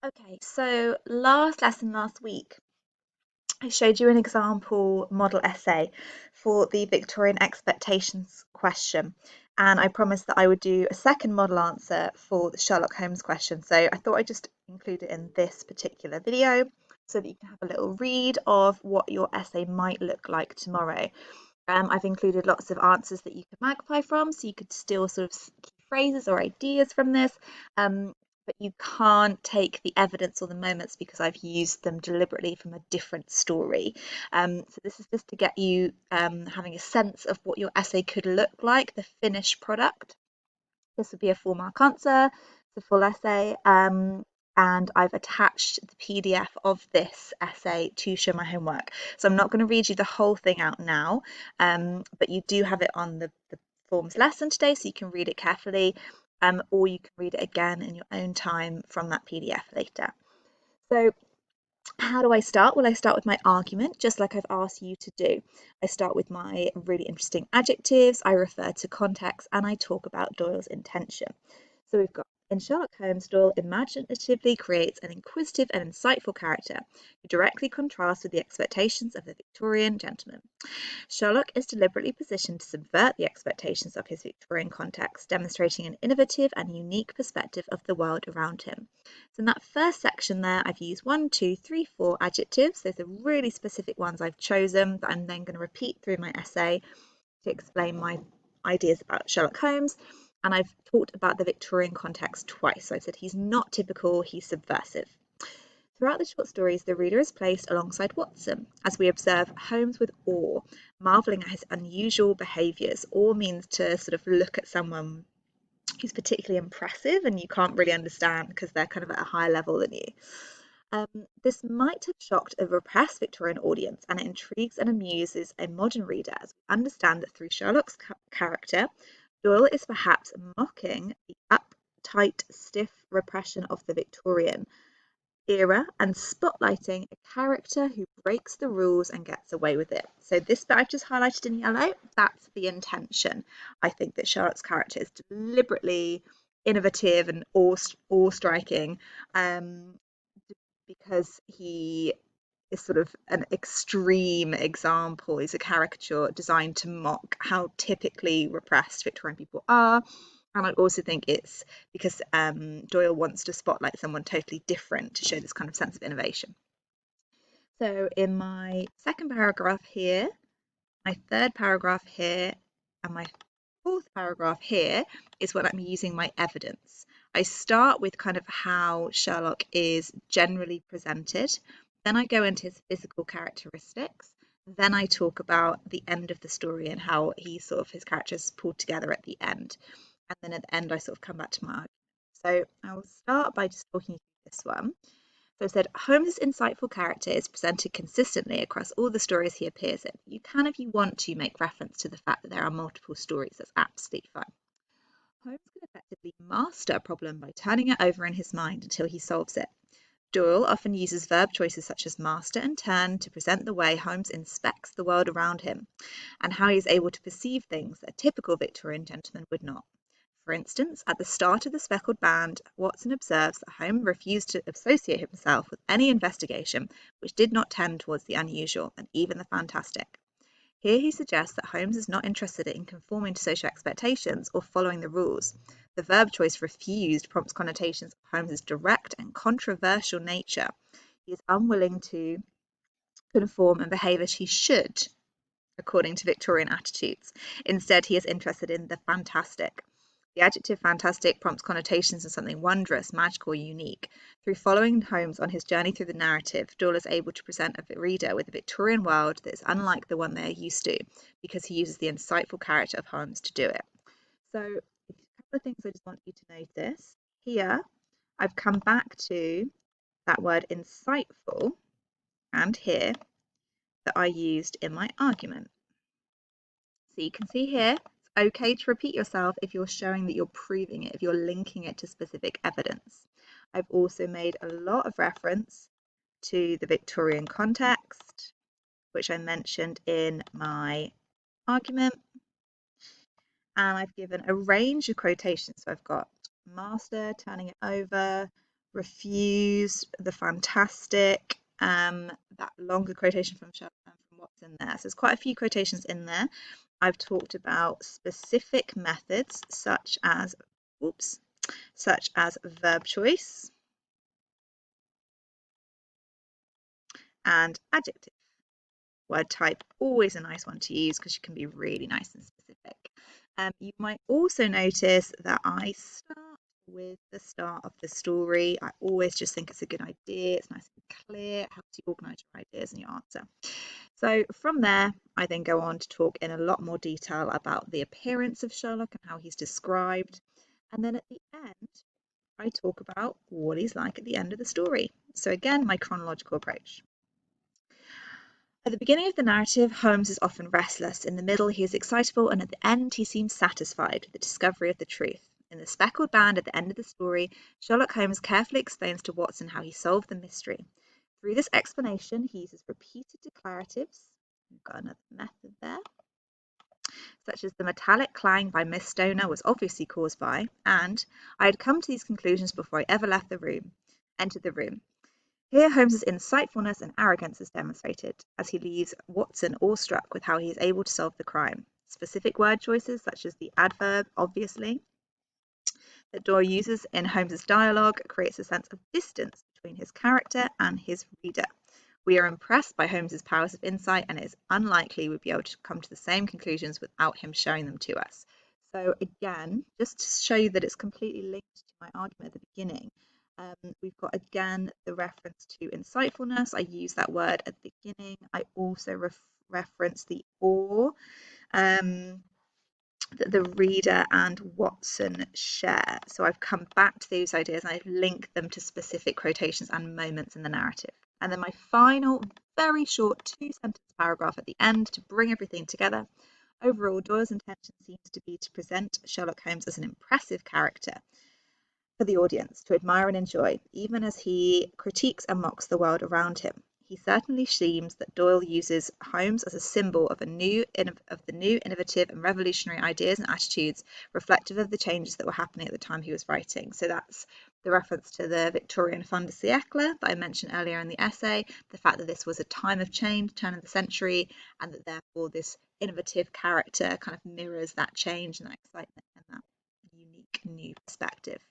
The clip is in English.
Okay, so last week, I showed you an example model essay for the Victorian expectations question, and I promised that I would do a second model answer for the Sherlock Holmes question. So I thought I'd just include it in this particular video so that you can have a little read of what your essay might look like tomorrow. I've included lots of answers that you could magpie from, so you could steal sort of key phrases or ideas from this, but you can't take the evidence or the moments because I've used them deliberately from a different story. So this is just to get you having a sense of what your essay could look like, the finished product. This would be a 4 mark answer, it's a full essay, and I've attached the PDF of this essay to show my homework. So I'm not going to read you the whole thing out now, but you do have it on the forms lesson today, so you can read it carefully, or you can read it again in your own time from that PDF later. So how do I start? Well, I start with my argument, just like I've asked you to do. I start with my really interesting adjectives, I refer to context, and I talk about Doyle's intention. So we've got in Sherlock Holmes, Doyle imaginatively creates an inquisitive and insightful character who directly contrasts with the expectations of the Victorian gentleman. Sherlock is deliberately positioned to subvert the expectations of his Victorian context, demonstrating an innovative and unique perspective of the world around him. So in that first section there, I've used 1, 2, 3, 4 adjectives. Those are really specific ones I've chosen that I'm then going to repeat through my essay to explain my ideas about Sherlock Holmes. And I've talked about the Victorian context twice. So I said he's not typical, he's subversive. Throughout the short stories, the reader is placed alongside Watson as we observe Holmes with awe, marvelling at his unusual behaviours. Awe means to sort of look at someone who's particularly impressive and you can't really understand because they're kind of at a higher level than you. This might have shocked a repressed Victorian audience, and it intrigues and amuses a modern reader as we understand that through Sherlock's character, Doyle is perhaps mocking the uptight, stiff repression of the Victorian era and spotlighting a character who breaks the rules and gets away with it. So this bit I've just highlighted in yellow, that's the intention. I think that Sherlock's character is deliberately innovative and awe-striking, because he is sort of an extreme example. He's a caricature designed to mock how typically repressed Victorian people are. And I also think it's because Doyle wants to spotlight someone totally different to show this kind of sense of innovation. So in my second paragraph here, my third paragraph here, and my fourth paragraph here is when I'm using my evidence. I start with kind of how Sherlock is generally presented, then I go into his physical characteristics, then I talk about the end of the story and how his character is pulled together at the end. And then at the end, I sort of come back to my argument. So I will start by just talking you through this one. So I said, Holmes' insightful character is presented consistently across all the stories he appears in. You can, if you want to, make reference to the fact that there are multiple stories. That's absolutely fine. Holmes can effectively master a problem by turning it over in his mind until he solves it. Doyle often uses verb choices such as master and turn to present the way Holmes inspects the world around him and how he is able to perceive things that a typical Victorian gentleman would not. For instance, at the start of the Speckled Band, Watson observes that Holmes refused to associate himself with any investigation which did not tend towards the unusual and even the fantastic. Here he suggests that Holmes is not interested in conforming to social expectations or following the rules. The verb choice refused prompts connotations of Holmes's direct and controversial nature. He is unwilling to conform and behave as he should, according to Victorian attitudes. Instead, he is interested in the fantastic. The adjective fantastic prompts connotations of something wondrous, magical, unique. Through following Holmes on his journey through the narrative, Doyle is able to present a reader with a Victorian world that is unlike the one they are used to, because he uses the insightful character of Holmes to do it. So, a couple of things I just want you to notice. Here, I've come back to that word insightful, and here, that I used in my argument. So you can see here, it's okay to repeat yourself if you're showing that you're proving it, if you're linking it to specific evidence. I've also made a lot of reference to the Victorian context, which I mentioned in my argument. And I've given a range of quotations. So I've got master, turning it over, refused, the fantastic, that longer quotation from Sherlock and from Watson there. So there's quite a few quotations in there. I've talked about specific methods such as verb choice and adjective. Word type, always a nice one to use because you can be really nice and specific. You might also notice that I start with the start of the story. I always just think it's a good idea. It's nice and clear. It helps you organise your ideas and your answer. So from there, I then go on to talk in a lot more detail about the appearance of Sherlock and how he's described. And then at the end, I talk about what he's like at the end of the story. So again, my chronological approach. At the beginning of the narrative, Holmes is often restless. In the middle, he is excitable, and at the end, he seems satisfied with the discovery of the truth. In the speckled band at the end of the story, Sherlock Holmes carefully explains to Watson how he solved the mystery. Through this explanation, he uses repeated declaratives. We've got another method there, such as the metallic clang by Miss Stoner was obviously caused by, and I had come to these conclusions before I ever entered the room. Here Holmes's insightfulness and arrogance is demonstrated, as he leaves Watson awestruck with how he is able to solve the crime. Specific word choices, such as the adverb obviously, that Doyle uses in Holmes's dialogue, creates a sense of distance between his character and his reader. We are impressed by Holmes's powers of insight, and it is unlikely we'd be able to come to the same conclusions without him showing them to us. So again, just to show you that it's completely linked to my argument at the beginning, we've got again the reference to insightfulness. I use that word at the beginning. I also reference the awe that the reader and Watson share. So I've come back to those ideas and I've linked them to specific quotations and moments in the narrative. And then my final, very short 2-sentence paragraph at the end to bring everything together. Overall, Doyle's intention seems to be to present Sherlock Holmes as an impressive character for the audience to admire and enjoy, even as he critiques and mocks the world around him. He certainly seems that Doyle uses Holmes as a symbol of the new, innovative, and revolutionary ideas and attitudes reflective of the changes that were happening at the time he was writing. So that's the reference to the Victorian fin de siècle that I mentioned earlier in the essay, the fact that this was a time of change, turn of the century, and that therefore this innovative character kind of mirrors that change and that excitement and that unique new perspective.